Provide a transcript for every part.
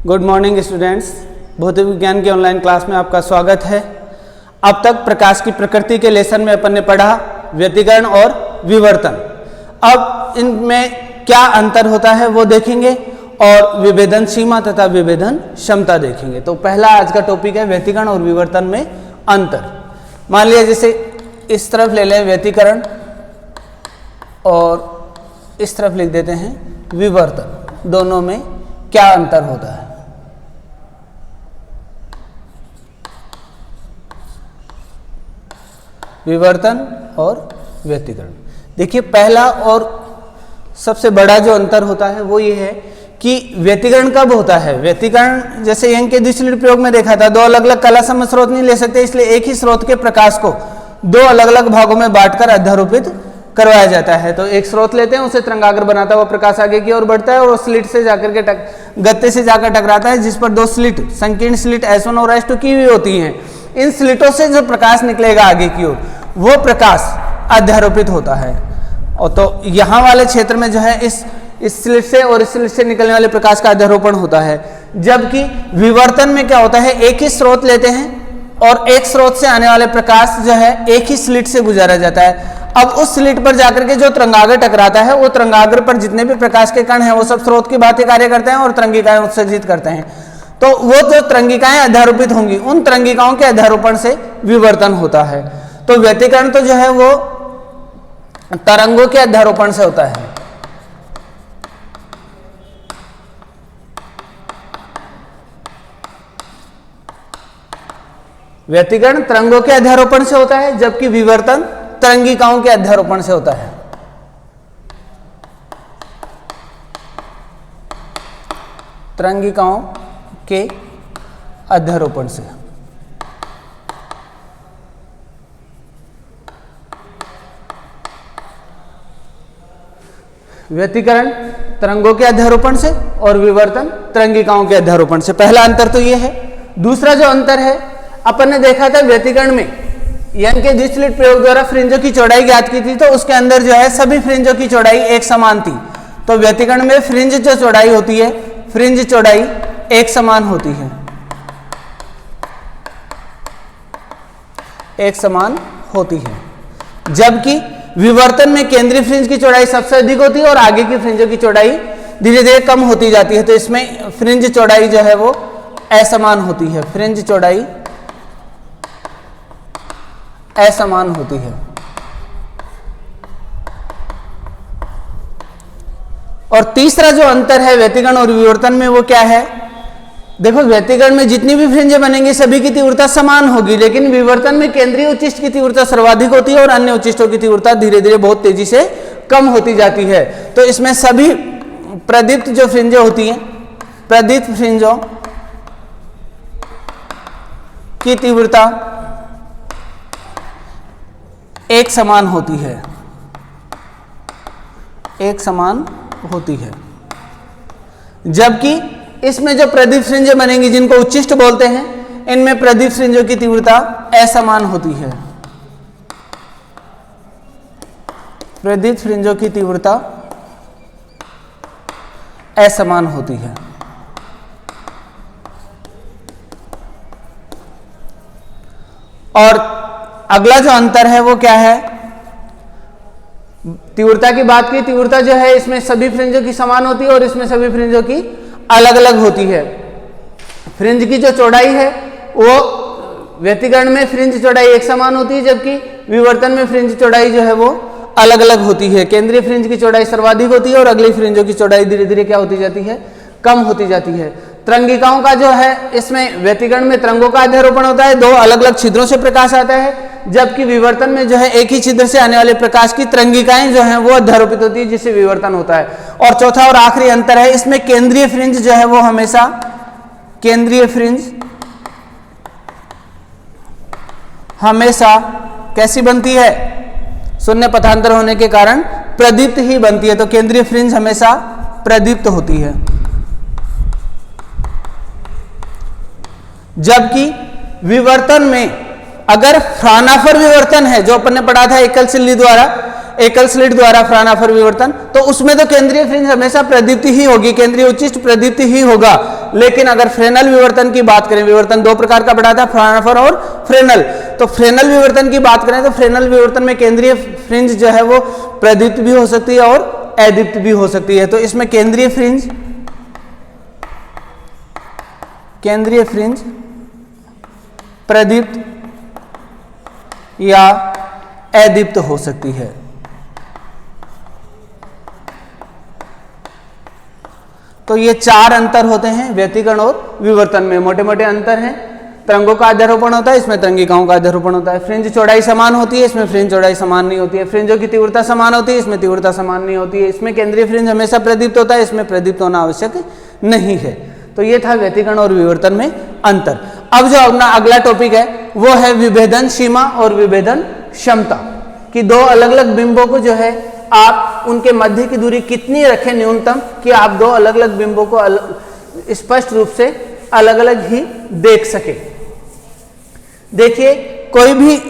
Good morning students, भौतिक विज्ञान के ऑनलाइन क्लास में आपका स्वागत है। अब तक प्रकाश की प्रकृति के लेसन में अपन ने पढ़ा व्यतिकरण और विवर्तन। अब इनमें क्या अंतर होता है वो देखेंगे और विभेदन सीमा तथा विभेदन क्षमता देखेंगे। तो पहला आज का टॉपिक है व्यतिकरण और विवर्तन में अंतर। मान लिया जैसे इस तरफ ले लें व्यतिकरण और इस तरफ लिख देते हैं विवर्तन, दोनों में क्या अंतर होता है। विवर्तन और व्यतिकरण। देखिए पहला और सबसे बड़ा जो अंतर होता है वो ये है कि व्यतिकरण कब होता है। व्यतिकरण जैसे यंग के द्विसलिट प्रयोग में देखा था, दो अलग अलग कला सम्मत स्रोत नहीं ले सकते, इसलिए एक ही स्रोत के प्रकाश को दो अलग अलग भागों में बांटकर अध्यारोपित करवाया जाता है। तो एक स्रोत लेते हैं, उसे तरंगाग्र बनाता हुआ प्रकाश आगे की ओर बढ़ता है और स्लिट से जाकर के गत्ते से जाकर टकराता है, जिस पर दो स्लिट संकीर्ण स्लिट S1 और S2 की हुई होती हैं। इन स्लिटों से जो प्रकाश निकलेगा आगे की ओर वो प्रकाश अध्यारोपित होता है। और तो यहाँ वाले क्षेत्र में जो है इस स्लिट से और इस स्लिट से निकलने वाले प्रकाश का अध्यारोपण होता है। जबकि विवर्तन में क्या होता है, एक ही स्रोत लेते हैं और एक स्रोत से आने वाले प्रकाश जो है एक ही स्लिट से गुजारा जाता है। अब उस स्लिट पर जाकर के जो तरंगाग्र टकराता है वो तरंगाग्र पर जितने भी प्रकाश के कण हैं वो सब स्रोत की भांति कार्य करते हैं और तरंगिकाएं उत्सर्जित करते हैं। तो वो जो तरंगिकाएं अध्यारोपित होंगी उन तरंगिकाओं के अध्यारोपण से विवर्तन होता है। तो व्यतिकरण तो जो है वो तरंगों के अध्यारोपण से होता है। व्यतिकरण तरंगों के अध्यारोपण से होता है, जबकि विवर्तन तरंगिकाओं के अध्यारोपण से होता है। तरंगिकाओं के अध्यारोपण से। व्यतिकरण तरंगों के अध्यारोपण से और विवर्तन तरंगिकाओं के अध्यारोपण से। पहला अंतर तो यह है। दूसरा जो अंतर है, अपन ने देखा था व्यतिकरण में यंग के द्विसलिट प्रयोग द्वारा फ्रिंजों की चौड़ाई ज्ञात की थी, तो उसके अंदर जो है सभी फ्रिंजों की चौड़ाई एक समान थी। तो व्यतिकरण में फ्रिंज जो चौड़ाई होती है, फ्रिंज चौड़ाई एक समान होती है, एक समान होती है। जबकि विवर्तन में केंद्रीय फ्रिंज की चौड़ाई सबसे अधिक होती है और आगे की फ्रिंजों की चौड़ाई धीरे धीरे कम होती जाती है। तो इसमें फ्रिंज चौड़ाई जो है वो असमान होती है, फ्रिंज चौड़ाई असमान होती है। और तीसरा जो अंतर है व्यतिकरण और विवर्तन में वो क्या है। देखो व्यतिकरण में जितनी भी फ्रिंजें बनेंगी सभी की तीव्रता समान होगी, लेकिन विवर्तन में केंद्रीय उच्चिष्ट की तीव्रता सर्वाधिक होती है और अन्य उच्चिष्टों की तीव्रता धीरे धीरे बहुत तेजी से कम होती जाती है। तो इसमें सभी प्रदीप्त जो फ्रिंजें होती हैं, प्रदीप्त फ्रिंजों की तीव्रता एक समान होती है, एक समान होती है। जबकि इसमें जो प्रदीप्त फ्रिंजें बनेंगी जिनको उच्चिष्ट बोलते हैं, इनमें प्रदीप्त फ्रिंजों की तीव्रता असमान होती है। प्रदीप्त फ्रिंजों की तीव्रता असमान होती है। और अगला जो अंतर है वो क्या है, तीव्रता की बात की। तीव्रता जो है इसमें सभी फ्रिंजों की समान होती है और इसमें सभी फ्रिंजों की अलग अलग होती है। फ्रिंज की जो चौड़ाई है वो व्यतिकरण में फ्रिंज चौड़ाई एक समान होती है, जबकि विवर्तन में फ्रिंज चौड़ाई जो है वो अलग अलग होती है। केंद्रीय फ्रिंज की चौड़ाई सर्वाधिक होती है और अगली फ्रिंजों की चौड़ाई धीरे धीरे क्या होती जाती है, कम होती जाती है। तरंगिकाओं का जो है इसमें व्यतिकरण में तरंगों का अध्यारोपण होता है, दो अलग अलग छिद्रों से प्रकाश आता है, जबकि विवर्तन में जो है एक ही छिद्र से आने वाले प्रकाश की तरंगिकाएं जो हैं वो अध्यारोपित होती है, जिससे विवर्तन होता है। और चौथा और आखिरी अंतर है, इसमें केंद्रीय फ्रिंज जो है वो हमेशा, केंद्रीय फ्रिंज हमेशा कैसी बनती है, शून्य पथांतर होने के कारण प्रदीप्त ही बनती है। तो केंद्रीय फ्रिंज हमेशा प्रदीप्त होती है। जबकि विवर्तन में अगर फ्रानाफर विवर्तन है, जो अपन ने पढ़ा था एकल सिल्ली द्वारा, एकल स्लिट द्वारा फ्रानाफर विवर्तन, तो उसमें तो केंद्रीय फ्रिंज हमेशा प्रदीप्ति ही होगी, केंद्रीय उच्चिष्ट प्रदीप्ति ही होगा। लेकिन अगर फ्रेनल विवर्तन की बात करें, विवर्तन दो प्रकार का पढ़ा था, फ्रानाफर और फ्रेनल, तो फ्रेनल विवर्तन की बात करें तो फ्रेनल विवर्तन में केंद्रीय फ्रिंज जो है वो प्रदीप्त भी हो सकती है और अदीप्त भी हो सकती है। तो इसमें केंद्रीय फ्रिंज प्रदीप्त या अदीप्त हो सकती है। तो ये चार अंतर होते हैं व्यतिकरण और विवर्तन में, मोटे मोटे अंतर हैं। तरंगों का अध्यारोपण होता है, इसमें तरंगिकाओं का अध्यारोपण होता है। फ्रिंज चौड़ाई समान होती है, इसमें फ्रिंज चौड़ाई समान नहीं होती है। फ्रिंजों की तीव्रता समान होती है, इसमें तीव्रता समान नहीं होती है। इसमें केंद्रीय फ्रिंज हमेशा प्रदीप्त होता है, इसमें प्रदीप्त होना आवश्यक नहीं है। तो ये था व्यतिकरण और विवर्तन में अंतर। अब जो अपना अगला टॉपिक है वो है विभेदन सीमा और विभेदन क्षमता, कि दो अलग अलग बिंबों को जो है आप उनके मध्य की दूरी कितनी रखें न्यूनतम, कि आप दो अलग अलग बिंबों को स्पष्ट रूप से अलग अलग ही देख सके। देखिए, कोई भी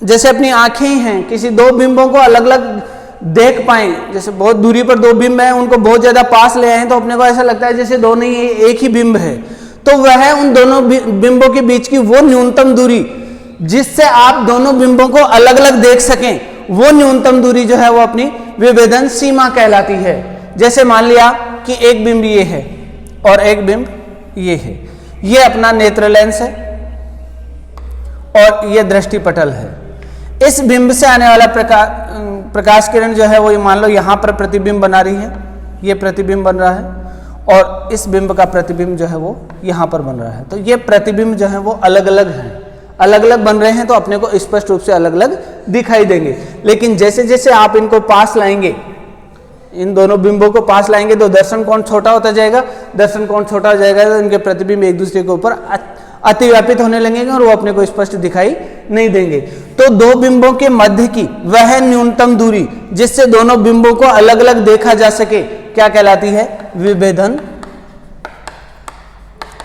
जैसे अपनी आंखें हैं, किसी दो बिंबों को अलग अलग देख पाए, जैसे बहुत दूरी पर दो बिंब हैं, उनको बहुत ज्यादा पास ले आए तो अपने को ऐसा लगता है जैसे दोनों ही एक ही बिंब है। तो वह उन दोनों बिंबों के बीच की वो न्यूनतम दूरी जिससे आप दोनों बिंबों को अलग अलग देख सकें, वो न्यूनतम दूरी जो है वो अपनी विभेदन सीमा कहलाती है। जैसे मान लिया कि एक बिंब ये है और एक बिंब ये है, ये अपना नेत्र लेंस है और ये दृष्टिपटल है। इस बिंब से आने वाला प्रकाश किरण जो है वो ये मान लो यहां पर प्रतिबिंब बना रही है, ये प्रतिबिंब बन रहा है, और इस बिंब का प्रतिबिंब जो है वो यहां पर बन रहा है। तो ये प्रतिबिंब जो है वो अलग अलग हैं, अलग अलग बन रहे हैं, तो अपने को स्पष्ट रूप से अलग अलग दिखाई देंगे। लेकिन जैसे जैसे आप इनको पास लाएंगे, इन दोनों बिंबों को पास लाएंगे, तो दर्शन कोण छोटा होता जाएगा। दर्शन कोण छोटा हो जाएगा तो इनके प्रतिबिंब एक दूसरे के ऊपर अतिव्यापित होने लगेंगे और वो अपने को स्पष्ट दिखाई नहीं देंगे। तो दो बिंबों के मध्य की वह न्यूनतम दूरी जिससे दोनों बिंबों को अलग अलग देखा जा सके क्या कहलाती है? विभेदन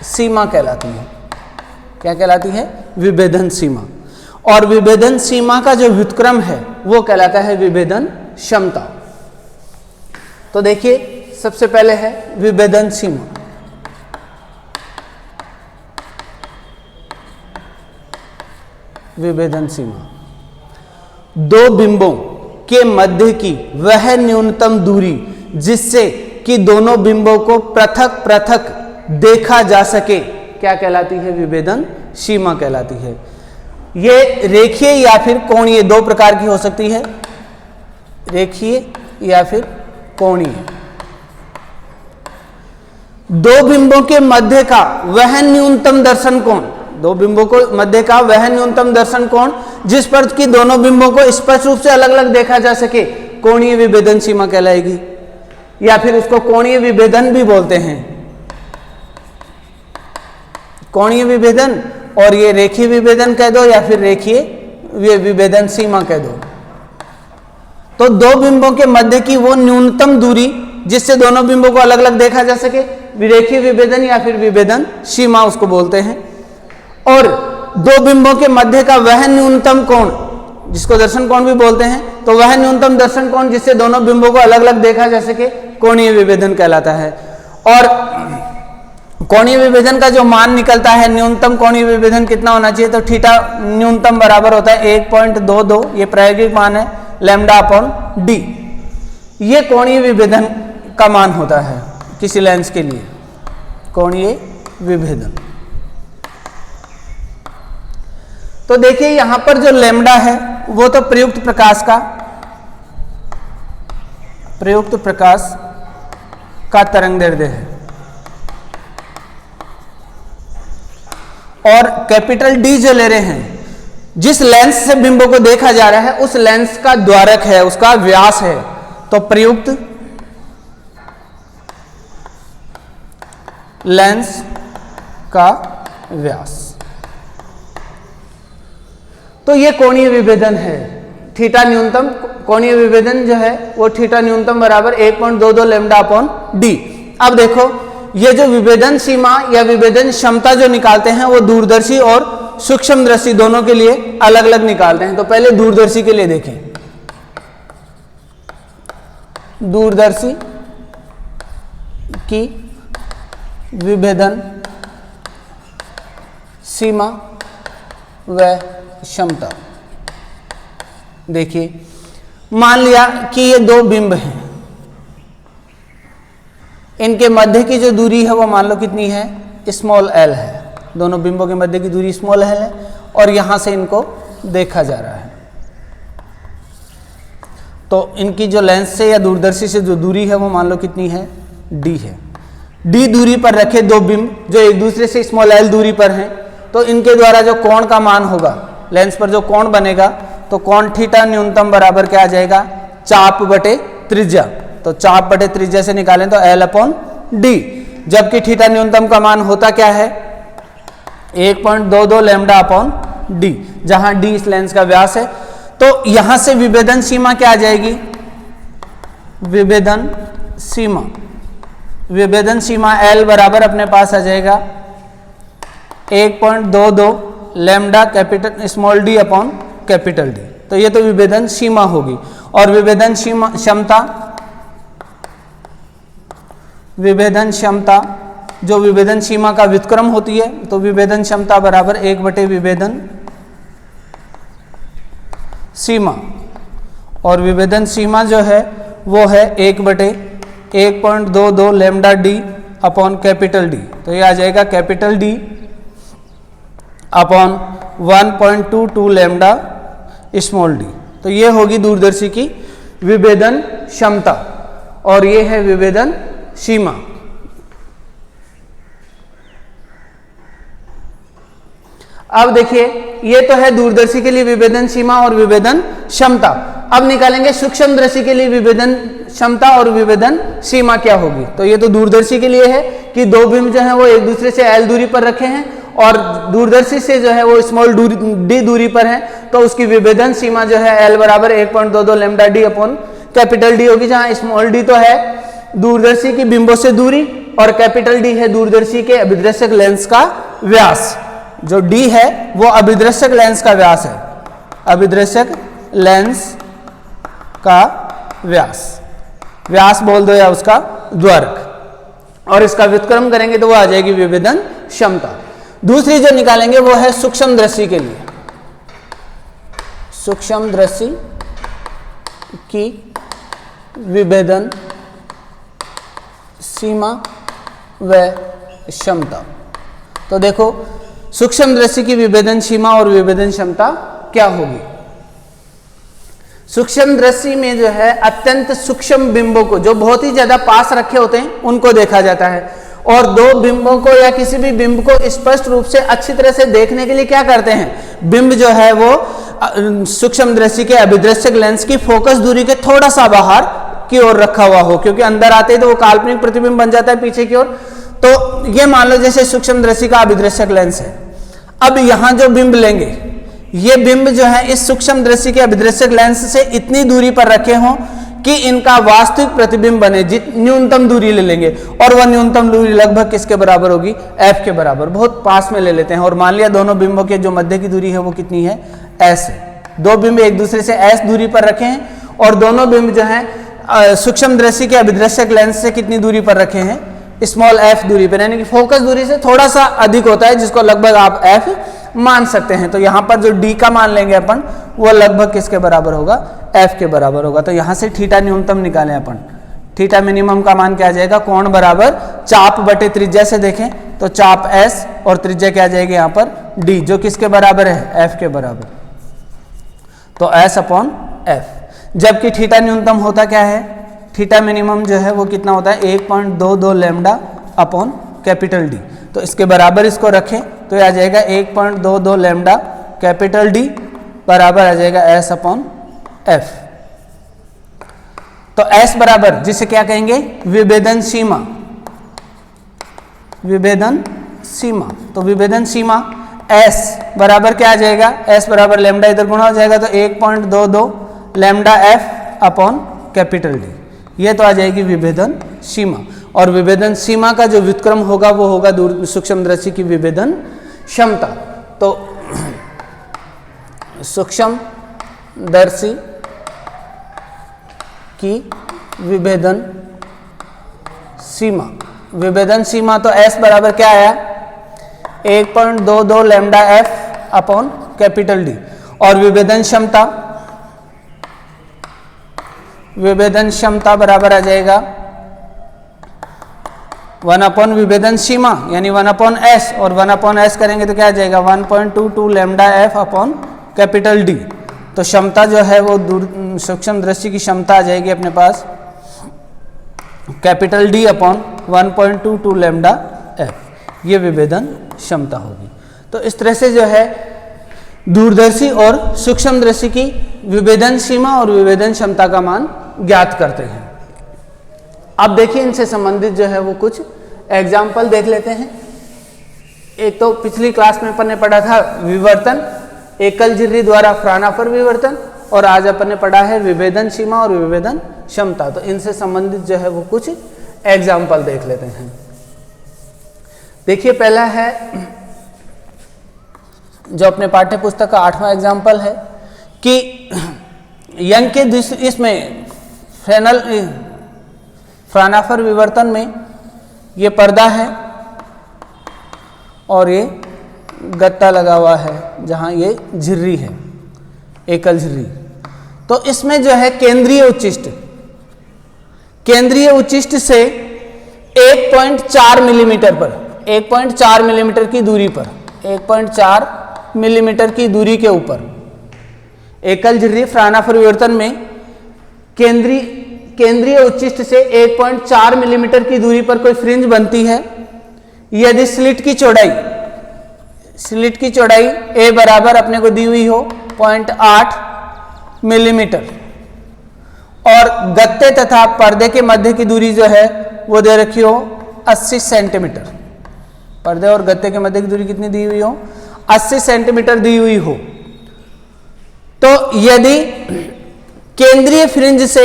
सीमा कहलाती है। क्या कहलाती है? विभेदन सीमा। और विभेदन सीमा का जो व्युत्क्रम है वो कहलाता है विभेदन क्षमता। तो देखिए, सबसे पहले है विभेदन सीमा। विभेदन सीमा दो बिंबों के मध्य की वह न्यूनतम दूरी जिससे कि दोनों बिंबों को पृथक पृथक देखा जा सके क्या कहलाती है? विभेदन सीमा कहलाती है। ये रेखीय या फिर कोणीय दो प्रकार की हो सकती है, रेखीय या फिर कोणीय। दो बिंबों के मध्य का वह न्यूनतम दर्शन कोण, दो बिंबों को मध्य का वह न्यूनतम दर्शन कोण जिस पर कि दोनों बिंबों को स्पष्ट रूप से अलग अलग देखा जा सके, कोणीय विभेदन सीमा कहलाएगी। या फिर उसको कोणीय विभेदन भी बोलते हैं। कोणीय विभेदन, और ये रेखीय विभेदन कह दो या फिर रेखीय विभेदन सीमा कह दो। तो दो बिंबों के मध्य की वो न्यूनतम दूरी जिससे दोनों बिंबों को अलग अलग देखा जा सके, रेखीय विभेदन या फिर विभेदन सीमा उसको बोलते हैं। और दो बिंबों के मध्य का वह न्यूनतम कोण जिसको दर्शन कोण भी बोलते हैं, तो वह न्यूनतम दर्शन कोण जिससे दोनों बिंबों को अलग अलग देखा जा सके, कोणीय विभेदन कहलाता है। और कोणीय विभेदन का जो मान निकलता है, न्यूनतम कोणीय विभेदन कितना होना चाहिए, तो थीटा न्यूनतम बराबर होता है 1.22, ये प्रायोगिक मान है, लैम्डा अपॉन डी। ये कोणीय विभेदन का मान होता है किसी लेंस के लिए, कोणीय विभेदन। तो देखिए यहां पर जो लैम्डा है वो तो प्रयुक्त प्रकाश का तरंगदैर्ध्य है, और कैपिटल डी जो ले रहे हैं, जिस लेंस से बिंबों को देखा जा रहा है उस लेंस का द्वारक है, उसका व्यास है, तो प्रयुक्त लेंस का व्यास। तो ये कोणीय विभेदन है। थीटा न्यूनतम कोणीय विभेदन जो है वो थीटा न्यूनतम बराबर 1.22 लैम्डा अपॉन डी। अब देखो, ये जो विभेदन सीमा या विभेदन क्षमता जो निकालते हैं वो दूरदर्शी और सूक्ष्मदर्शी दोनों के लिए अलग अलग निकालते हैं। तो पहले दूरदर्शी के लिए देखें। दूरदर्शी की विभेदन सीमा व क्षमता। देखिए, मान लिया कि ये दो बिंब हैं, इनके मध्य की जो दूरी है वो मान लो कितनी है, स्मॉल एल है। दोनों बिंबों के मध्य की दूरी स्मॉल एल है और यहां से इनको देखा जा रहा है। तो इनकी जो लेंस से या दूरदर्शी से जो दूरी है वो मान लो कितनी है, डी है। डी दूरी पर रखे दो बिंब जो एक दूसरे से स्मॉल एल दूरी पर हैं, तो इनके द्वारा जो कोण का मान होगा, लेंस पर जो कोण बनेगा, तो कोण थीटा न्यूनतम बराबर क्या आ जाएगा, चाप बटे त्रिज्या। तो चाप बटे त्रिज्या से निकालें तो एल अपॉन डी, जबकि थीटा न्यूनतम का मान होता क्या है, 1.22 लैम्डा अपॉन डी, जहां डी इस लेंस का व्यास है। तो यहां से विभेदन सीमा क्या आ जाएगी, विभेदन सीमा एल बराबर अपने पास आ जाएगा 1.22 lambda capital small D upon capital D. तो ये तो विभेदन सीमा होगी। और विभेदन क्षमता जो विभेदन सीमा का व्युत्क्रम होती है, तो विभेदन क्षमता बराबर 1 बटे विभेदन सीमा, और विभेदन सीमा जो है वो है 1 बटे 1.22 lambda D upon capital D. तो ये आ जाएगा capital D upon 1.22 lambda small D. तो ये होगी दूरदर्शी की विभेदन क्षमता और ये है विभेदन सीमा। अब देखिए, ये तो है दूरदर्शी के लिए विभेदन सीमा और विभेदन क्षमता। अब निकालेंगे सूक्ष्मदर्शी के लिए विभेदन क्षमता और विभेदन सीमा क्या होगी। तो ये तो दूरदर्शी के लिए है कि दो बिंब जो है वो एक दूसरे से एल दूरी पर रखे हैं और दूरदर्शी से जो है वो स्मॉल डी दूरी पर है, तो उसकी विभेदन सीमा जो है एल बराबर 1.22 lambda D upon capital D होगी, जहां स्मॉल डी तो है दूरदर्शी की बिंबों से दूरी और कैपिटल डी है दूरदर्शी के अभिदृश्यक लेंस का व्यास। जो डी है वो अभिदृश्यक लेंस का व्यास है, अभिदृश्यक लेंस का व्यास बोल दो या उसका द्वर्क, और इसका व्युत्क्रम करेंगे तो वो आ जाएगी विभेदन क्षमता। दूसरी जो निकालेंगे वो है सूक्ष्मदर्शी के लिए, सूक्ष्मदर्शी की विभेदन सीमा व क्षमता। तो देखो, सूक्ष्मदर्शी की विभेदन सीमा और विभेदन क्षमता क्या होगी। सूक्ष्मदर्शी में जो है अत्यंत सूक्ष्म बिंबों को, जो बहुत ही ज्यादा पास रखे होते हैं, उनको देखा जाता है, और दो बिंबों को या किसी भी बिंब को स्पष्ट रूप से अच्छी तरह से देखने के लिए क्या करते हैं, बिंब जो है वो सूक्ष्मदर्शी के अभिदृश्यक लेंस की फोकस दूरी के थोड़ा सा बाहर की ओर रखा हुआ हो, क्योंकि अंदर आते ही तो वो काल्पनिक प्रतिबिंब बन जाता है पीछे की ओर। तो ये मान लो जैसे सूक्ष्मदर्शी का अभिदृश्यक लेंस है, अब यहां जो बिंब लेंगे, ये बिंब जो है इस सूक्ष्मदर्शी के अभिदृश्यक लेंस से इतनी दूरी पर रखे हों कि इनका वास्तविक प्रतिबिंब बने, न्यूनतम दूरी ले लेंगे, और वह न्यूनतम दूरी लगभग किसके बराबर होगी, एफ के बराबर, बहुत पास में ले लेते हैं। और मान लिया दोनों बिंबों के जो मध्य की दूरी है वो कितनी है, एस है। दो बिंब एक दूसरे से एस दूरी पर रखे हैं और दोनों बिंब जो है सूक्ष्मदर्शी के अभिदृश्यक लेंस से कितनी दूरी पर रखे हैं, स्मॉल एफ दूरी पर, यानी कि फोकस दूरी से थोड़ा सा अधिक होता है, जिसको लगभग आप एफ मान सकते हैं। तो यहां पर जो डी का मान लेंगे अपन, वो लगभग किसके बराबर होगा, एफ के बराबर होगा। तो यहां से थीटा न्यूनतम निकालें अपन, थीटा मिनिमम का मान क्या आ जाएगा, कोण बराबर चाप बटे त्रिज्या से देखें तो चाप एस और त्रिज्या क्या आ जाएगी यहाँ पर डी, जो किसके बराबर है, एफ के बराबर। तो एस अपॉन एफ। जबकि थीटा न्यूनतम होता क्या है, थीटा मिनिमम जो है वो कितना होता है, 1.22 लैम्डा अपॉन कैपिटल डी। तो इसके बराबर इसको रखें तो यह आ जाएगा 1.22 लैम्डा कैपिटल डी बराबर आ जाएगा एस अपॉन एफ। तो एस बराबर जिसे क्या कहेंगे, विभेदन सीमा, विभेदन सीमा। तो विभेदन सीमा एस बराबर क्या आ जाएगा, एस बराबर लैम्डा इधर गुणा हो जाएगा तो 1.22 lambda F upon capital D, ये तो आ जाएगी विभेदन सीमा। और विभेदन सीमा का जो व्युत्क्रम होगा वो होगा सूक्ष्मदर्शी की विभेदन क्षमता। तो सूक्ष्मदर्शी की विभेदन सीमा। विभेदन सीमा तो S बराबर क्या आया, 1.22 lambda F upon capital D। और विभेदन क्षमता, विभेदन क्षमता बराबर आ जाएगा 1 अपॉन विभेदन सीमा यानी 1 अपॉन S, और 1 अपॉन S करेंगे तो क्या आ जाएगा 1.22 lambda F upon capital D। तो क्षमता जो है वो सूक्ष्म दृष्टि की क्षमता आ जाएगी अपने पास capital D upon 1.22 lambda F, ये विभेदन क्षमता होगी। तो इस तरह से जो है दूरदर्शी और सूक्ष्म दृष्टि की विभेदन सीमा और विभेदन क्षमता का मान ज्ञात करते हैं। अब देखिए इनसे संबंधित जो है वो कुछ एग्जाम्पल देख लेते हैं। एक तो पिछली क्लास में अपन ने पढ़ा था विवर्तन, एकल झिर्री द्वारा फ्रानाफर विवर्तन, और आज अपन ने पढ़ा है विभेदन सीमा और विभेदन क्षमता। तो इनसे संबंधित जो है वो कुछ एग्जाम्पल देख लेते हैं। देखिए पहला है जो अपने पाठ्य पुस्तक का 8वां एग्जाम्पल है कि यंग के इसमें फ्रानाफर विवर्तन में ये पर्दा है और ये गत्ता लगा हुआ है जहां ये झिर्री है, एकल झिर्री। तो इसमें जो है केंद्रीय उच्चिष्ट, केंद्रीय उच्चिष्ट से 1.4 मिलीमीटर पर, 1.4 मिलीमीटर की दूरी पर, 1.4 मिलीमीटर की दूरी के ऊपर एकल झिर्री फ्रानाफर विवर्तन में केंद्रीय उच्चिष्ट से 1.4 मिलीमीटर की दूरी पर कोई फ्रिंज बनती है यदि स्लिट की चौड़ाई A बराबर अपने को दी हुई हो 0.8 मिलीमीटर और गत्ते तथा पर्दे के मध्य की दूरी जो है वो दे रखी हो 80 सेंटीमीटर। पर्दे और गत्ते के मध्य की दूरी कितनी दी हुई हो, 80 सेंटीमीटर दी हुई हो। तो यदि केंद्रीय फ्रिंज से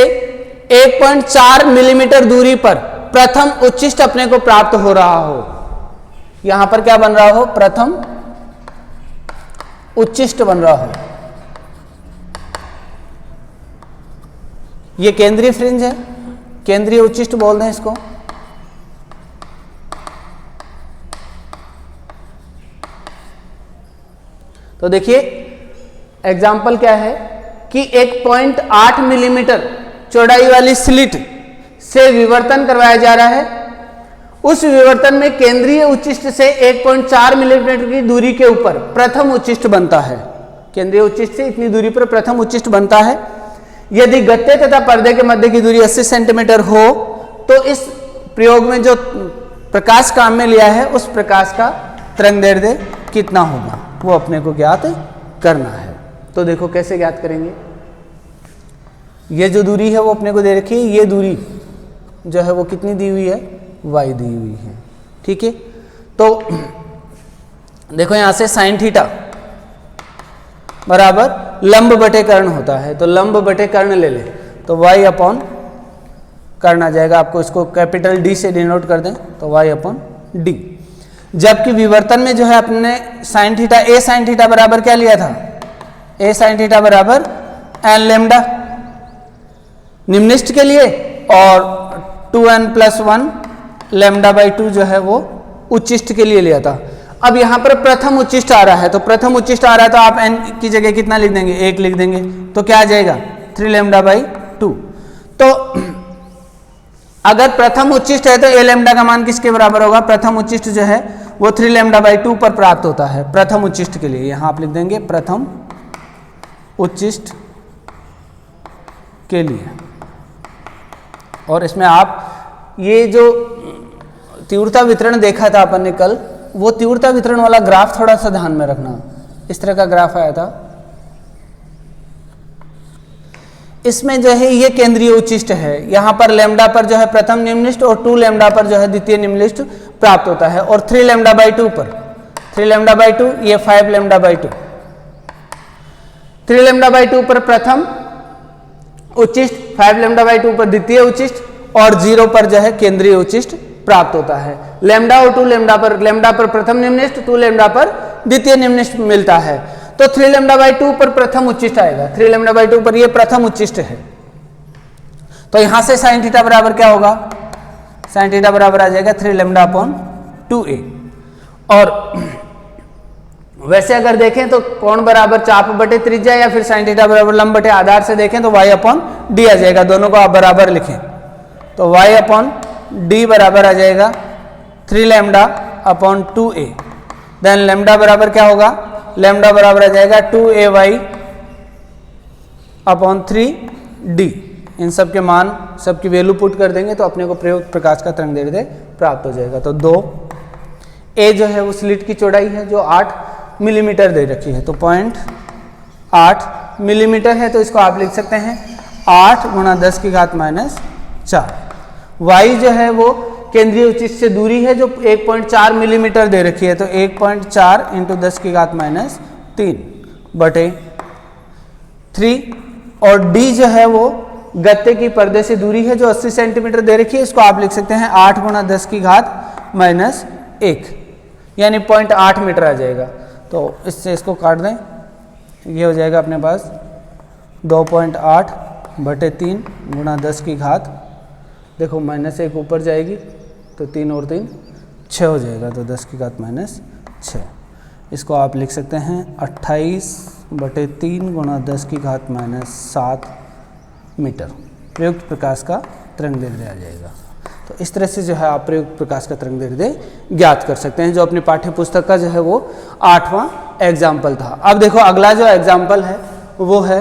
1.4 मिलीमीटर दूरी पर प्रथम उच्चिष्ट अपने को प्राप्त हो रहा हो, यहां पर क्या बन रहा हो, प्रथम उच्चिष्ट बन रहा हो, ये केंद्रीय फ्रिंज है, केंद्रीय उच्चिष्ट बोल दें इसको। तो देखिए एग्जाम्पल क्या है कि एक 0.8 मिलीमीटर चौड़ाई वाली स्लिट से विवर्तन करवाया जा रहा है। उस विवर्तन में केंद्रीय उच्चिष्ट से 1.4 मिलीमीटर की दूरी के ऊपर प्रथम उच्चिष्ट बनता है। केंद्रीय उच्चिष्ट से इतनी दूरी पर प्रथम उच्चिष्ट बनता है। यदि गत्ते तथा पर्दे के मध्य की दूरी 80 सेंटीमीटर हो तो इस प्रयोग में जो प्रकाश काम में लिया है उस प्रकाश का तरंगदैर्ध्य कितना होगा वो अपने को ज्ञात करना है। तो देखो कैसे ज्ञात करेंगे। ये जो दूरी है वो अपने को दे रखी है, ये दूरी जो है वो कितनी दी हुई है, y दी हुई है। ठीक है, तो देखो यहां से साइन थीटा बराबर लंब बटे कर्ण होता है, तो लंब बटे कर्ण ले ले तो y अपॉन कर्ण आ जाएगा। आपको इसको कैपिटल D से डिनोट कर दें तो y अपॉन D। जबकि विवर्तन में जो है अपने sine theta a sine theta बराबर क्या लिया था, a साइन थीटा बराबर n लैम्डा निम्निष्ठ के लिए और 2n+1 लैम्डा बाई 2 जो है वो उच्चिष्ट के लिए लिया था। अब यहां पर प्रथम उच्चिष्ट आ रहा है, तो प्रथम उच्चिष्ट आ रहा है तो आप n की जगह कितना लिख देंगे, 1 लिख देंगे, तो क्या आ जाएगा 3 लैम्डा बाई 2। तो अगर प्रथम उच्चिष्ट है तो a लैम्डा का मान किसके बराबर होगा, प्रथम उच्चिष्ट जो है वो 3 लैम्डा बाई 2 पर प्राप्त होता है प्रथम उच्चिष्ट के लिए। यहां आप लिख देंगे प्रथम उच्चिष्ट के लिए। और इसमें आप ये जो तीव्रता वितरण देखा था अपन ने कल, वो तीव्रता वितरण वाला ग्राफ थोड़ा सा ध्यान में रखना। इस तरह का ग्राफ आया था, इसमें जो है ये केंद्रीय उच्चिष्ट है, यहां पर लैम्डा पर जो है प्रथम निम्नलिष्ट और 2 लैम्डा पर जो है द्वितीय निम्नलिष्ट प्राप्त होता है, और 3 लैम्डा बाई 2 पर 3 लैम्डा बाई 2 ये 5 लैम्डा बाई 2, 3 लैम्डा बाई 2 पर प्रथम उच्चिष्ट, 5 लैम्डा बाई 2 पर द्वितीय उच्चिष्ट और 0 पर जो है केंद्रीय उच्चिष्ट प्राप्त होता है। लैम्डा और 2 लैम्डा पर प्रथम निम्नलिष्ट, 2 लैम्डा पर द्वितीय निम्नलिष्ट मिलता है, तो 3 लैम्डा बाई 2 पर प्रथम उच्चिष्ट आएगा। 3 लैम्डा बाई 2 पर ये प्रथम उच्चिष्ट है। तो यहां से साइन थीटा बराबर क्या होगा, साइन थीटा बराबर आ जाएगा 3 लैम्डा अपॉन 2a। और वैसे अगर देखें तो कोण बराबर चाप बटे त्रिज्या या फिर साइन थीटा बराबर लंब बटे आधार से देखें तो y अपॉन डी आ जाएगा। दोनों को आप बराबर लिखें तो y अपॉन डी बराबर आ जाएगा 3 lambda upon 2a। Then lambda बराबर क्या होगा, लैम्डा बराबर आ जाएगा 2ay अपॉन 3d। इन सब के मान, सबकी वैल्यू पुट कर देंगे तो अपने को प्रयुक्त प्रकाश का तरंगदैर्ध्य प्राप्त हो जाएगा। तो 2a जो है वो स्लिट की चौड़ाई है जो 8 मिलीमीटर दे रखी है, तो 0.8 मिलीमीटर है, तो इसको आप लिख सकते हैं 8 गुणा 10 की घात -4। y जो है वो केंद्रीय उच्चिष्ट से दूरी है जो 1.4 मिलीमीटर दे रखी है, तो 1.4 इंटू 10 की घात -3 बटे 3। और d जो है वो गत्ते की पर्दे से दूरी है जो 80 सेंटीमीटर दे रखी है, इसको आप लिख सकते हैं 8 गुणा 10 की घात -1 यानी 0.8 मीटर आ जाएगा। तो इससे इसको काट दें, ये हो जाएगा अपने पास 2.8 बटे 3 गुणा 10 की घात, देखो -1 ऊपर जाएगी तो 3 और 3 6 हो जाएगा, तो 10 की घात -6। इसको आप लिख सकते हैं 28 बटे 3 गुणा 10 की घात -7 मीटर प्रयुक्त प्रकाश का तरंगदैर्ध्य आ जाएगा। तो इस तरह से जो है आप प्रयुक्त प्रकाश का तरंगदैर्ध्य ज्ञात कर सकते हैं, जो अपनी पाठ्य पुस्तक का जो है वो 8वां एग्जाम्पल था। अब देखो अगला जो एग्जाम्पल है वो है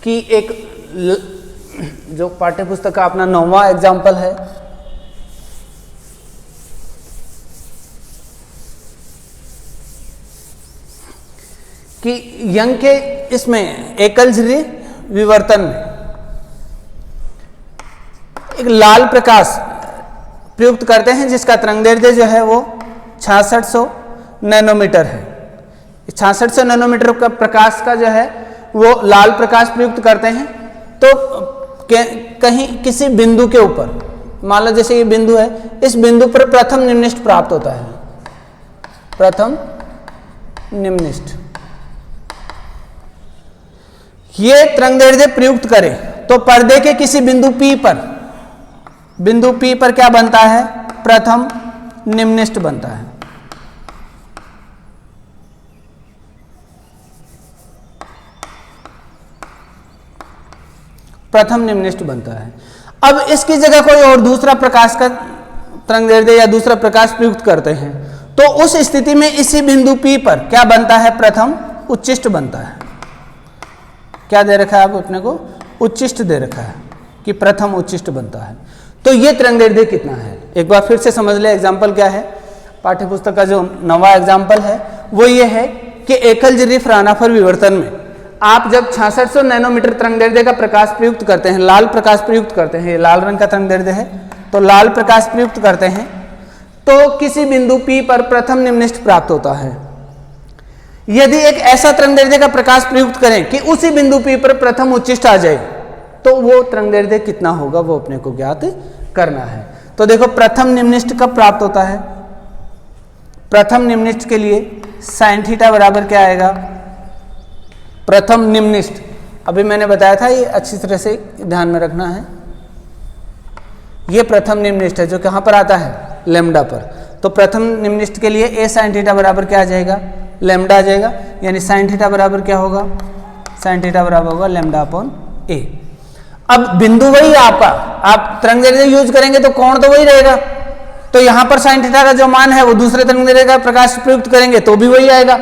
कि एक जो पाठ्य पुस्तक का अपना 9वां एग्जाम्पल है, कि यंग के इसमें एकल झिरी विवर्तन में एक लाल प्रकाश प्रयुक्त करते हैं जिसका तरंगदैर्ध्य जो है वो 6600 नैनोमीटर है। 6600 नैनोमीटर का प्रकाश का जो है वो लाल प्रकाश प्रयुक्त करते हैं, तो कहीं किसी बिंदु के ऊपर, मान लो जैसे ये बिंदु है, इस बिंदु पर प्रथम निम्निष्ठ प्राप्त होता है, प्रथम निम्निष्ठ। ये तरंगदैर्ध्य प्रयुक्त करें तो पर्दे के किसी बिंदु P पर क्या बनता है, प्रथम निम्निष्ठ बनता है। प्रथम निम्निष्ठ बनता है। अब इसकी जगह कोई और दूसरा प्रकाश का तरंगदैर्ध्य या दूसरा प्रकाश प्रयुक्त करते हैं, तो उस स्थिति में इसी बिंदु P पर क्या बनता है, प्रथम उच्चिष्ट बनता है। क्या दे रखा है आप अपने को, उच्चिष्ट दे रखा है कि प्रथम उच्चिष्ट बनता है। तो ये तरंगदैर्ध्य कितना है, एक बार फिर से समझ ले। एग्जाम्पल क्या है, पाठ्यपुस्तक का जो 9वां एग्जाम्पल है वो ये है कि एकल झिरी फ्रानाफर विवर्तन में आप जब 6600 नैनोमीटर तरंगदैर्ध्य का प्रकाश प्रयुक्त करते हैं, लाल प्रकाश प्रयुक्त करते हैं, ये लाल रंग का तरंगदैर्ध्य है, तो लाल प्रकाश प्रयुक्त करते हैं तो किसी बिंदु P पर प्रथम निम्निष्ठ प्राप्त होता है। यदि एक ऐसा तरंगदैर्ध्य का प्रकाश प्रयुक्त करें कि उसी बिंदु P पर प्रथम उच्चिष्ट आ जाए, तो वो तरंगदैर्ध्य कितना होगा वो अपने को ज्ञात करना है। तो देखो प्रथम निम्निष्ठ कब प्राप्त होता है, प्रथम निम्निष्ठ के लिए साइन थीटा बराबर क्या आएगा, प्रथम निम्निष्ठ, अभी मैंने बताया था, ये अच्छी तरह से ध्यान में रखना है। ये प्रथम निम्निष्ठ है जो कहाँ पर आता है, लैम्डा पर। तो प्रथम निम्निष्ठ के लिए ए साइन थीटा बराबर क्या आ जाएगा, लैम्डा आ जाएगा, यानी साइन थीटा बराबर क्या होगा, साइन थीटा बराबर होगा लैम्डा अपॉन ए। अब बिंदु वही आपका, आप तरंगदैर्ध्य यूज करेंगे तो कोण तो वही रहेगा, तो यहां पर साइन थीटा का जो मान है वो दूसरे तरंगदैर्ध्य का प्रकाश प्रयुक्त करेंगे तो भी वही आएगा।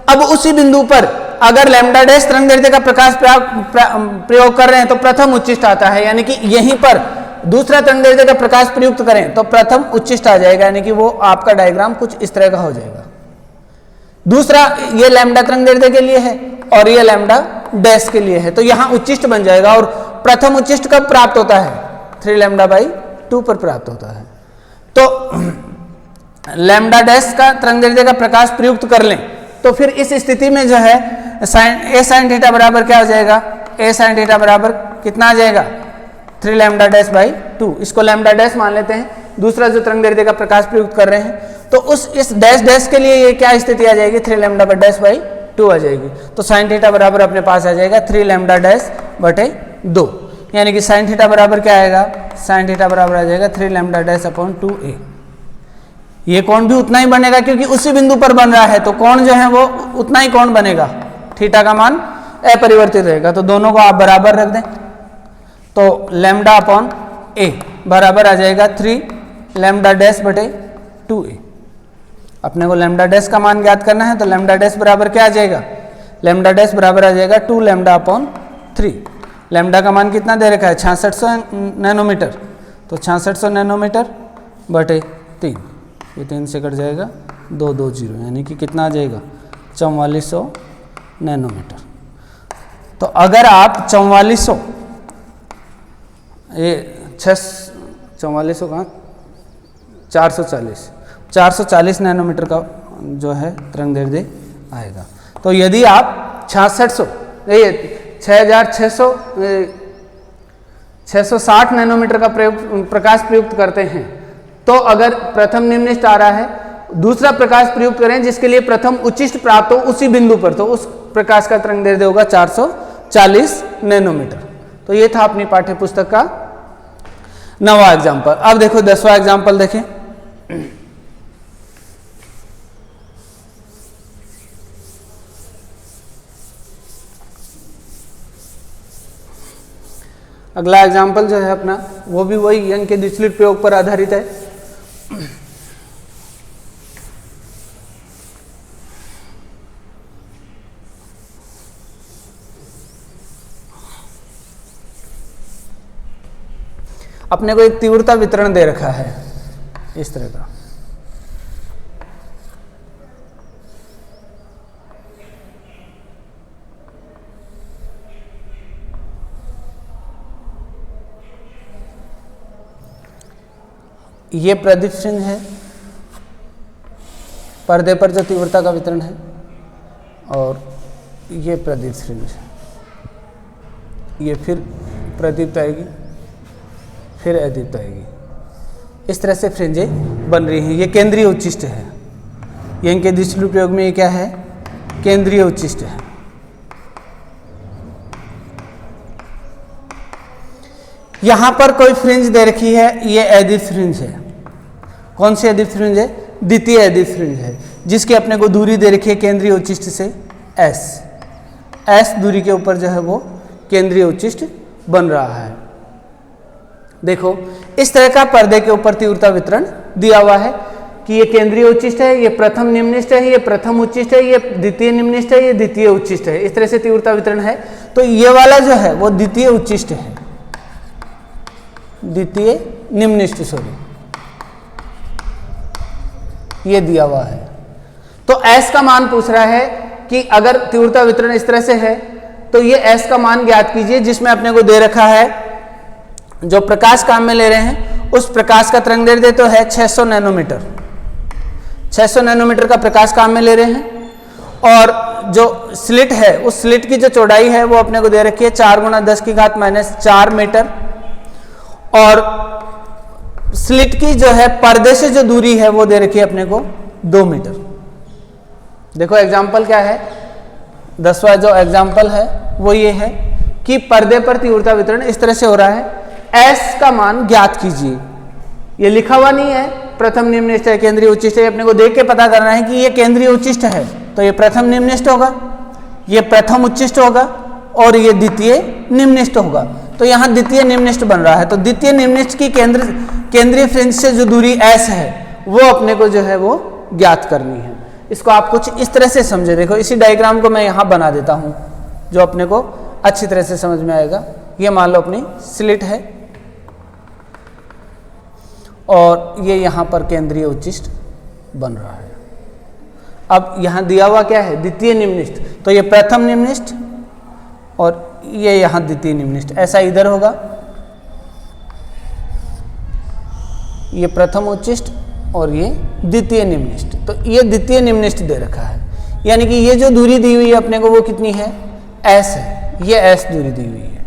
अब उसी बिंदु पर अगर लैम्डा डैश तरंगदैर्ध्य का प्रकाश प्रयोग कर रहे हैं तो प्रथम उच्चिष्ट आता है, यानी कि यहीं पर दूसरा तरंगदैर्ध्य का प्रकाश प्रयुक्त करें तो प्रथम उच्चिष्ट आ जाएगा, यानी कि वो आपका डायग्राम कुछ इस तरह का हो जाएगा। दूसरा ये लैम्डा तरंगदैर्ध्य के लिए है और ये लैम्डा डैश के लिए है, तो यहां उच्चिष्ट बन जाएगा। और प्रथम उच्चिष्ट कब प्राप्त होता है, 3 लैम्डा बाई 2 पर प्राप्त होता है। तो लैम्डा डैश का तरंगदैर्ध्य का प्रकाश प्रयुक्त कर लें तो फिर इस स्थिति में जो है ए साइन थीटा बराबर क्या हो जाएगा, ए साइन थीटा बराबर कितना आ जाएगा, 3 लैम्डा डैश बाई 2। इसको लैम्डा डैश मान लेते हैं, दूसरा जो तरंगदैर्ध्य का प्रकाश प्रयुक्त कर रहे हैं, तो उस इस डैश डैश के लिए ये क्या स्थिति आ जाएगी, 3 लैम्डा डैश बाई 2 आ जाएगी। तो साइन थीटा बराबर अपने पास आ जाएगा 3 लैम्डा डैश बटे 2। यानी कि साइन थीटा बराबर क्या आएगा, साइन थीटा बराबर आ जाएगा 3 लैम्डा डैश अपॉन 2a। ये कोण भी उतना ही बनेगा क्योंकि उसी बिंदु पर बन रहा है, तो कोण जो है वो उतना ही कोण बनेगा, थीटा का मान अपरिवर्तित रहेगा। तो दोनों को आप बराबर रख दें, तो लैम्डा अपॉन a बराबर आ जाएगा 3 लैम्डा डैश बटे 2a। अपने को लैम्डा डैश का मान ज्ञात करना है, तो लैम्डा डैश बराबर क्या आ जाएगा, लैम्डा डैश बराबर आ जाएगा 2 लैम्डा अपॉन 3। लैम्डा का मान कितना दे रखा है, 6600 नैनोमीटर, तो 6600 नैनोमीटर बटे 3, ये 3 से कट जाएगा 220, यानी कि कितना आ जाएगा 4400 नैनोमीटर। तो अगर आप 4400 ये 4400 कहाँ 440 नैनोमीटर का जो है तरंग दैर्ध्य आएगा। तो यदि आप 660 नैनोमीटर का प्रकाश प्रयुक्त करते हैं, तो अगर प्रथम निम्नलिखित आ रहा है, दूसरा प्रकाश प्रयुक्त करें जिसके लिए प्रथम उच्चिष्ट प्राप्त हो उसी बिंदु पर, तो उस प्रकाश का तरंग दैर्ध्य होगा 440 नैनोमीटर। तो ये था अपनी पाठ्य पुस्तक का 9वां एग्जाम्पल। अब देखो 10वां एग्जाम्पल देखें। अगला एग्जाम्पल जो है अपना, वो भी वही यंग के द्विचलित प्रयोग पर आधारित है। अपने को एक तीव्रता वितरण दे रखा है इस तरह का, ये प्रदीप फ्रिंज है, पर्दे पर जो तीव्रता का वितरण है, और ये प्रदीप फ्रिंज है, ये फिर प्रदीप्त आएगी, फिर अदीप्त आएगी, इस तरह से फ्रिंजें बन रही हैं। ये केंद्रीय उच्चिष्ट है, ये इनके द्विचलित प्रयोग में ये क्या है, केंद्रीय उच्चिष्ट है। यहां पर कोई फ्रिंज दे रखी है, ये अदीप्त फ्रिंज है। कौन सी अदीप्त फ्रिंज है, द्वितीय अदीप्त फ्रिंज है, जिसकी अपने को दूरी दे रखी है केंद्रीय उच्चिष्ट से s दूरी के ऊपर जो है वो केंद्रीय उच्चिष्ट बन रहा है। देखो इस तरह का पर्दे के ऊपर तीव्रता वितरण दिया हुआ है कि ये केंद्रीय उच्चिष्ट है, ये प्रथम निम्नलिखित है, ये प्रथम उच्चिष्ट है, ये द्वितीय निम्नलिखित है, ये द्वितीय उच्चिष्ट है। इस तरह से तीव्रता वितरण है। तो ये वाला जो है वो द्वितीय उच्चिष्ट है, द्वितीय निम्नलिखित, सॉरी, ये दिया हुआ है। तो s का मान पूछ रहा है कि अगर तीव्रता वितरण इस तरह से है तो ये s का मान ज्ञात कीजिए, जिसमें अपने को दे रखा है जो प्रकाश काम में ले रहे हैं उस प्रकाश का तरंग दैर्ध्य तो है 600 नैनोमीटर, 600 नैनोमीटर का प्रकाश काम में ले रहे हैं, और जो स्लिट है उस स्लिट की जो चौड़ाई है वो अपने को दे रखी है 4 × 10⁻⁴ मीटर, और स्लिट की जो है पर्दे से जो दूरी है वो दे रखी है अपने को 2 मीटर। देखो एग्जाम्पल क्या है, 10वां जो एग्जाम्पल है वो ये है कि पर्दे पर तीव्रता वितरण इस तरह से हो रहा है, s का मान ज्ञात कीजिए। ये लिखा हुआ नहीं है प्रथम निम्नलिखित है, केंद्रीय उच्चिष्ट है, अपने को देख के पता करना है कि ये केंद्रीय उच्चिष्ट है, तो ये प्रथम निम्नलिखित होगा, ये प्रथम उच्चिष्ट होगा, और ये द्वितीय निम्नलिखित होगा। तो यहाँ द्वितीय निम्नलिखित बन रहा है, तो द्वितीय निम्नलिखित की केंद्रीय फ्रिंज से जो दूरी s है वो अपने को जो है वो ज्ञात करनी है। इसको आप कुछ इस तरह से समझे। देखो इसी डायग्राम को मैं यहाँ बना देता हूँ जो अपने को अच्छी तरह से समझ में आएगा। ये मान लो अपनी स्लिट है और ये यहाँ पर केंद्रीय उच्चिष्ट बन रहा है। अब यहाँ दिया हुआ क्या है, द्वितीय निम्नलिखित, तो ये प्रथम निम्नलिखित और ये यहाँ द्वितीय निम्नलिखित, ऐसा इधर होगा, ये प्रथम उच्चिष्ट और ये द्वितीय निम्नलिखित। तो ये द्वितीय निम्नलिखित दे रखा है, यानी कि ये जो दूरी दी हुई है अपने को वो कितनी है, s है, ये s दूरी दी हुई है।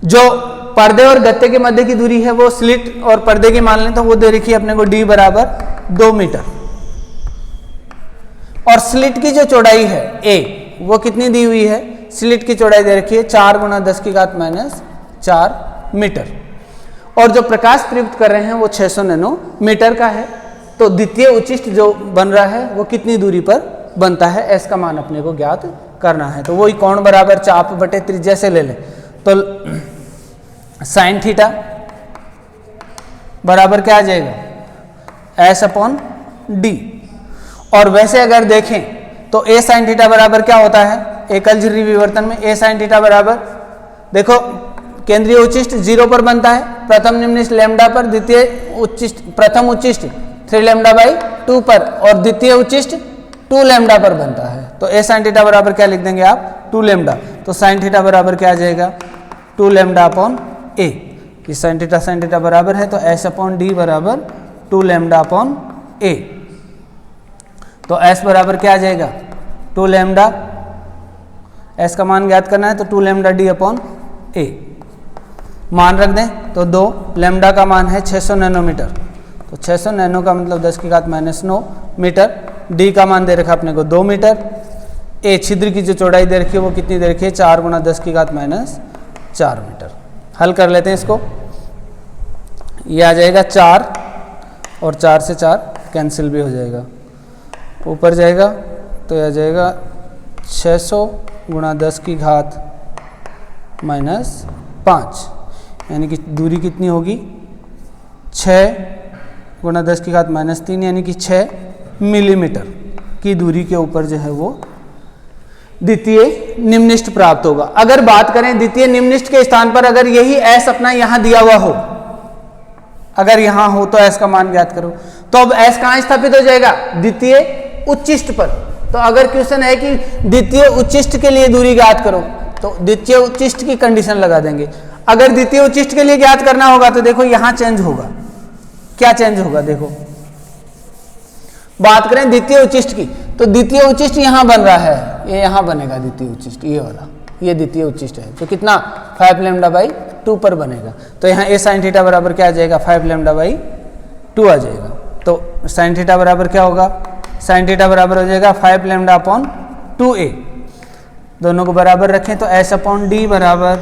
जो पर्दे और गत्ते के मध्य की दूरी है वो स्लिट और पर्दे की मान लें तो वो दे रखी है अपने को d बराबर 2 मीटर, और स्लिट की जो चौड़ाई है a वो कितनी दी हुई है, स्लिट की चौड़ाई दे रखी है 4 × 10⁻⁴ 4 मीटर। और जो प्रकाश प्रयुक्त कर रहे हैं वो 600 नैनोमीटर का है। तो द्वितीय उच्चिष्ट जो बन रहा है वो कितनी दूरी पर बनता है, एस का मान अपने को ज्ञात करना है। तो वही कोण बराबर चाप बटे त्रिज्या से ले लें तो साइन थीटा बराबर क्या आ जाएगा, एस अपॉन डी। और वैसे अगर देखें तो ए साइन थीटा बराबर क्या होता है, एकल झिर्री विवर्तन में ए साइन थीटा बराबर, देखो केंद्रीय उच्चिष्ट 0 पर बनता है, प्रथम निम्नलिखित लैम्डा पर, द्वितीय उच्चिष्ट प्रथम उच्चिष्ट 3 लैम्डा बाई 2 पर और द्वितीय उच्चिष्ट 2 लैम्डा पर बनता है। तो ए साइन थीटा बराबर क्या लिख देंगे आप, 2 लैम्डा। तो साइन थीटा बराबर क्या आ जाएगा, 2 लैम्डा अपॉन ए। कि साइन थीटा बराबर है तो एस अपॉन डी बराबर 2 लैम्डा अपॉन ए। तो एस बराबर क्या आ जाएगा, 2 लैम्डा, एस का मान ज्ञात करना है तो 2 लैम्डा डी अपॉन ए। मान रख दें तो 2 लैम्डा का मान है 600 नैनोमीटर। तो 600 नैनो का मतलब 10 की घात -9 मीटर। डी का मान दे रखा अपने को 2 मीटर। ए छिद्र की जो चौड़ाई दे रखी है वो कितनी दे रखी है, 4 × 10 की घात -4 मीटर। हल कर लेते हैं इसको। ये आ जाएगा 4 और 4 से 4 कैंसिल भी हो जाएगा, ऊपर जाएगा तो यह आ जाएगा 600 × 10 की घात -5, यानी कि दूरी कितनी होगी 6 × 10 की घात -3 यानी कि 6 मिलीमीटर की दूरी के ऊपर जो है वो द्वितीय निम्निष्ठ प्राप्त होगा। अगर बात करें द्वितीय निम्निष्ठ के स्थान पर अगर यही एस अपना यहां दिया हुआ हो, अगर यहां हो तो एस का मान ज्ञात करो। तो अब एस कहां स्थापित हो जाएगा, द्वितीय उच्चिष्ट पर। तो अगर क्वेश्चन है कि द्वितीय उच्चिष्ट के लिए दूरी ज्ञात करो तो द्वितीय उच्चिष्ट की कंडीशन लगा देंगे। अगर द्वितीय उच्चिष्ट के लिए ज्ञात करना होगा तो देखो यहां चेंज होगा, क्या चेंज होगा, देखो बात करें द्वितीय उच्चिष्ट की तो द्वितीय उच्चिष्ट यहां बन रहा है, ये यहां बनेगा द्वितीय उच्चिष्ट, ये वाला, ये द्वितीय उच्चिष्ट है। तो कितना 5 लैम्डा बाई 2 पर बनेगा। तो यहाँ ए साइन थीटा बराबर क्या आ जाएगा, 5 लैम्डा बाई 2 आ जाएगा। तो साइन थीटा बराबर क्या होगा, साइन थीटा बराबर हो जाएगा 5 लैम्डा अपॉन 2a। दोनों को बराबर रखें तो एस अपॉन डी बराबर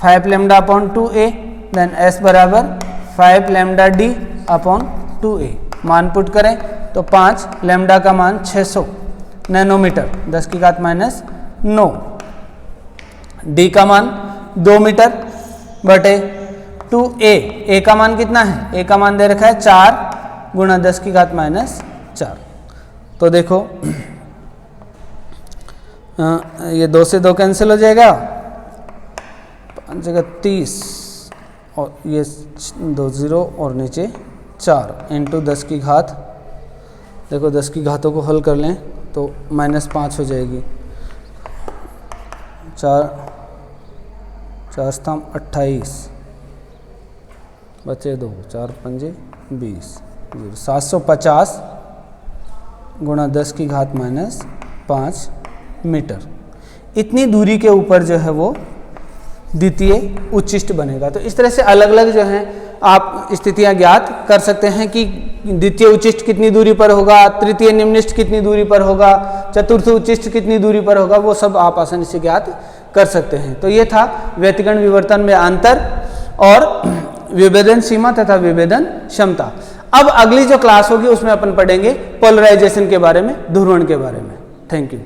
5 lambda upon 2a, then S बराबर 5 लैम्डा डी अपॉन 2a। मान पुट करें तो 5 लैम्डा का मान 600 नैनोमीटर 10 की घात -9, डी का मान 2 मीटर बटे 2a। ए का मान कितना है, ए का मान दे रखा है 4 × 10 की घात -4। तो देखो ये 2 से 2 कैंसिल हो जाएगा, 5 जगह 30 और ये 2 0 और नीचे 4 × 10 की घात, देखो 10 की घातों को हल कर लें तो -5 हो जाएगी। 4 × 28 बचे 2, 4 × 5 20, 750 × 10 की घात -5 मीटर। इतनी दूरी के ऊपर जो है वो द्वितीय उच्चिष्ट बनेगा। तो इस तरह से अलग अलग जो है आप स्थितियां ज्ञात कर सकते हैं कि द्वितीय उच्चिष्ट कितनी दूरी पर होगा, तृतीय निम्निष्ठ कितनी दूरी पर होगा, चतुर्थ उच्चिष्ट कितनी दूरी पर होगा, वो सब आप आसानी से ज्ञात कर सकते हैं। तो ये था व्यतिकरण विवर्तन में अंतर और विभेदन सीमा तथा विभेदन क्षमता। अब अगली जो क्लास होगी उसमें अपन पढ़ेंगे पोलराइजेशन के बारे में, ध्रुवण के बारे में। Thank you.